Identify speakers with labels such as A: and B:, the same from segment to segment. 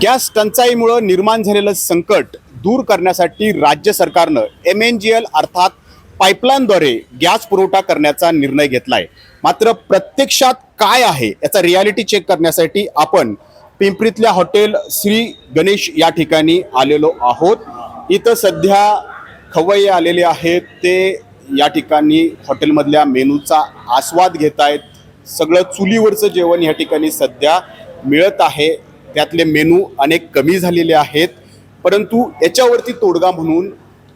A: Gas टंचाईमुळे निर्माण झालेलं संकट दूर करण्यासाठी राज्य सरकारनं MNGL अर्थात पाईपलाईनद्वारे गॅस पुरवठा करण्याचा निर्णय घेतलाय। मात्र प्रत्यक्षात काय आहे याचा रियालिटी चेक करण्यासाठी आपण पिंपरीतल्या हॉटेल श्री गणेश या ठिकाणी आलेलो आहोत। इथं सध्या खवय्ये आलेले आहेत, ते या ठिकाणी हॉटेलमधल्या मेनूचा आस्वाद घेत आहेत। सगळं चुलीवरचं जेवण या ठिकाणी सध्या मिळत आहे। त्यातले मेनू अनेक कमी झालेले आहेत, परंतु याच्यावरती तोडगा म्हणून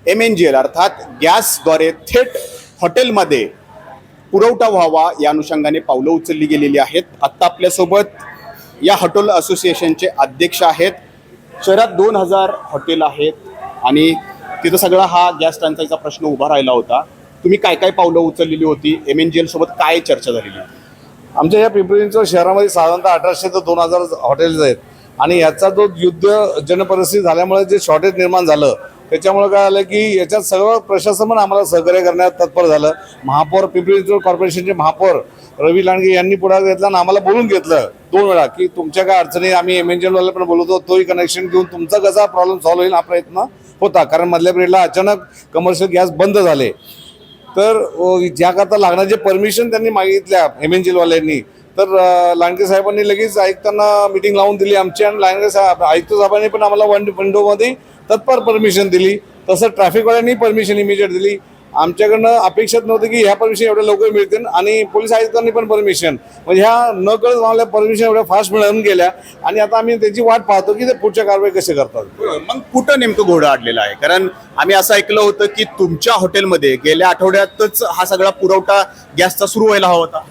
A: MNGL अर्थात गॅसद्वारे थेट हॉटेलमध्ये पुरवठा व्हावा या अनुषंगाने पावलं उचलली गेलेली आहेत। आत्ता आपल्यासोबत या हॉटेल असोसिएशनचे अध्यक्ष आहेत। शहरात 2000 हॉटेल आहेत आणि तिथं सगळा हा गॅस टंचाईचा प्रश्न उभा राहिला होता। तुम्ही काय काय पावलं उचललेली होती? MNGL सोबत काय चर्चा झालेली?
B: आमच्या या पिंपरी चिंचवड शहरामध्ये साधारणतः 1800 ते 2000 हॉटेल्स आहेत आणि याचा जो युद्धजन्य परिस्थिती झाल्यामुळे जे शॉर्टेज निर्माण झालं त्याच्यामुळे काय झालं की याच्यात सगळं प्रशासन पण आम्हाला सहकार्य करण्यात तत्पर झालं। महापौर पिंपरी चिंचवड कॉर्पोरेशनचे महापौर रवी लांडगे यांनी पुढाकार घेतला आणि आम्हाला बोलून घेतलं 2 वेळा की तुमच्या काय अडचणी आम्ही MNGL वाले पण बोलवतो, तोही कनेक्शन घेऊन तुमचा कसा प्रॉब्लेम सॉल्व्ह होईल हा प्रयत्न होता। कारण मधल्या पिरियडला अचानक कमर्शियल गॅस बंद झाले, तर ज्याकरता लागणारे परमिशन त्यांनी मागितल्या MNGL वाल्यांनी, तर लांडगे साहेबांनी लगेच आयुक्तांना मीटिंग लावून दिली आमची आणि लांडगे साहेब आयुक्त साहेबांनी पण आम्हाला विंडोमध्ये तत्पर परमिशन दिली। तसं ट्रॅफिकवाल्यांनी परमिशन इमिजिएट दिली। आमच्याकडनं अपेक्षित नव्हतं की ह्या परमिशन एवढ्या लवकर मिळतील आणि पोलीस आयुक्तांनी पण परमिशन, म्हणजे ह्या न कळत आम्हाला परमिशन एवढ्या फास्ट मिळून गेल्या आणि आता आम्ही त्याची वाट पाहतो की ते पुढच्या कारवाई कशी करतात।
A: मग कुठं नेमकं घोडं अडलेलं आहे? कारण आम्ही असं ऐकलं होतं की तुमच्या हॉटेलमध्ये गेल्या आठवड्यातच हा सगळा पुरवठा गॅसचा सुरू व्हायला हवा होता।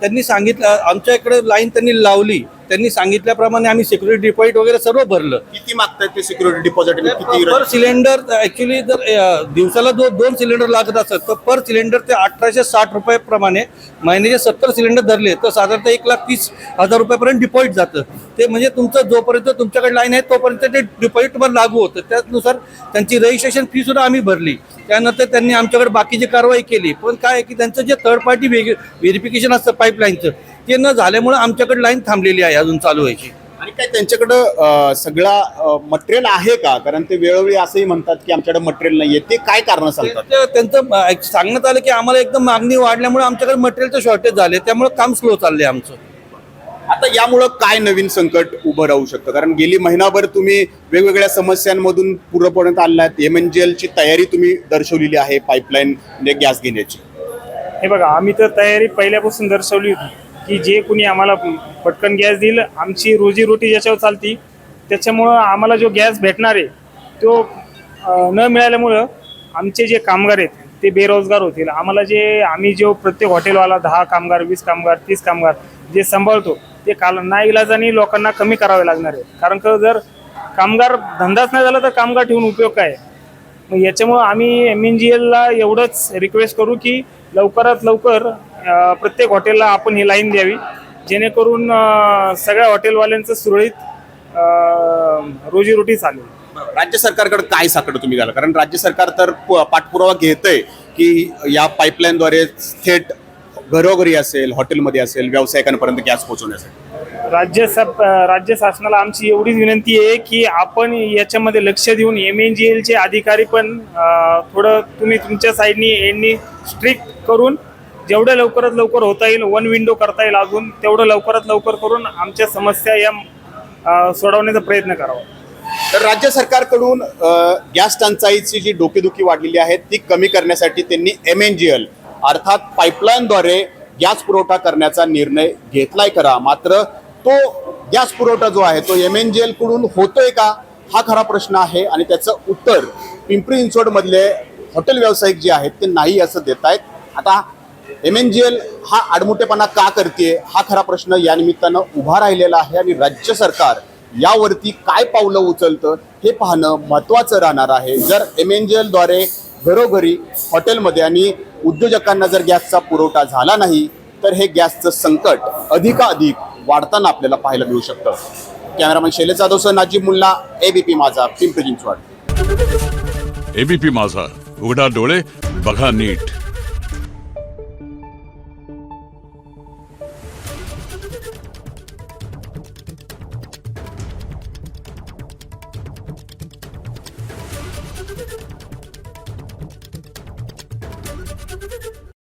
C: त्यांनी सांगितलं, आमच्या इकडे लाईन त्यांनी लावली, त्यांनी सांगितल्याप्रमाणे आम्ही सिक्युरिटी डिपॉझिट वगैरे सर्व भरलं।
A: किती मागतात ते सिक्युरिटी डिपॉझिट? किती?
C: पर सिलेंडर ऍक्च्युली जर दिवसाला 2 सिलेंडर लागत असत तर पर सिलेंडर ते 1860 रुपये प्रमाणे महिन्याचे 70 सिलेंडर धरले तर साधारणतः 1,30,000 रुपयापर्यंत डिपॉझिट जातं। ते म्हणजे तुमचं जोपर्यंत तुमच्याकडे लाईन आहे तोपर्यंत ते डिपॉझिट तुम्हाला लागू होतं। त्यानुसार त्यांची रजिस्ट्रेशन फी सुद्धा आम्ही भरली। त्यानंतर त्यांनी आमच्याकडे बाकीची कारवाई केली, पण काय आहे की त्यांचं जे थर्ड पार्टी व्हेरिफिकेशन असतं पाईपलाईनचं ते न झाल्यामुळे आमच्याकडे लाईन थांबलेली आहे अजून चालू व्हायची।
A: आणि काय त्यांच्याकडं सगळा मटेरियल आहे का? कारण ते वेळोवेळी असंही म्हणतात की आमच्याकडे मटेरियल नाहीये, ते काय कारण सांगतात?
C: त्यांचं सांगण्यात आलं की आम्हाला एकदम मागणी वाढल्यामुळे आमच्याकडे मटेरियलचं शॉर्टेज झाले, त्यामुळे काम स्लो चाललंय आमचं।
A: आता यामुळं काय नवीन संकट उभं राहू शकतं? कारण गेली महिनाभर तुम्ही वेगवेगळ्या समस्यांमधून पूर्णपणे आलात। MNGLची तयारी तुम्ही दर्शवलेली आहे पाईपलाईन म्हणजे गॅस घेण्याची।
D: हे बघा, आम्ही तर तयारी पहिल्यापासून दर्शवली होती की जे कुणी आम्हाला पटकन गॅस देईल, आमची रोजीरोटी ज्याच्यावर चालती, त्याच्यामुळं आम्हाला जो गॅस भेटणार आहे तो न मिळाल्यामुळं आमचे जे कामगार आहेत ते बेरोजगार होतील। आम्ही जो प्रत्येक हॉटेलवाला 10 कामगार 20 कामगार 30 कामगार जे सांभाळतो ते नाईलाजाने लोकांना कमी करावे लागणार आहे। कारण का जर कामगार धंदाच नाही झाला तर कामगार ठेवून उपयोग काय? मग याच्यामुळं आम्ही MNGLला एवढंच रिक्वेस्ट करू की लवकरात लवकर प्रत्येक हॉटेलला आपण ही लाईन द्यावी, जेणेकरून सगळ्या हॉटेलवाल्यांचं सुरळीत रोजीरोटी चालेल।
A: राज्य सरकारकडे काय साकडं तुम्ही घाला? कारण राज्य सरकार तर पाठपुरावा घेतंय की या पाईपलाईनद्वारे थेट घरोघरी असेल, हॉटेलमध्ये असेल, व्यावसायिकांपर्यंत गॅस पोहोचवण्यासाठी।
D: राज्य शासनाला आमची एवढीच विनंती आहे की आपण याच्यामध्ये लक्ष देऊन MNGLचे अधिकारी पण थोडं तुम्ही तुमच्या साईडनी यांनी स्ट्रिक्ट करून जेवढं लवकरात लवकर होता येईल, 1 विंडो करता येईल अजून तेवढं लवकरात लवकर करून आमच्या समस्या या सोडवण्याचा प्रयत्न करावा।
A: तर राज्य सरकारकडून गॅस टंचाईची जी डोकेदुखी वाढलेली आहे ती कमी करण्यासाठी त्यांनी MNGL अर्थात पाईपलाईनद्वारे गॅस पुरवठा करण्याचा निर्णय घेतलाय खरा, मात्र तो गॅस पुरवठा जो आहे तो MNGL कडून होतोय का हा खरा प्रश्न आहे आणि त्याचं उत्तर पिंपरी चिंचवडमधले हॉटेल व्यावसायिक जे आहेत ते नाही असं देत आहेत। आता MNGL हा आडमुठेपणा का करते हा खरा प्रश्न या निमित्तानं उभा राहिलेला आहे आणि राज्य सरकार यावरती काय पावलं उचलतं हे पाहणं महत्त्वाचं राहणार आहे। जर MNGL द्वारे घरोघरी हॉटेलमध्ये आणि उद्योजकांना जर गॅसचा पुरवठा झाला नाही तर हे गॅसचं संकट अधिकाधिक वाढताना आपल्याला पाहायला मिळू शकतं। कॅमेरामॅन शैलेश जाधवसह नाजिब मुल्ला, ABP माझा, पिंपरी चिंचवड।
E: ABP माझा, उघडा डोळे बघा नीट।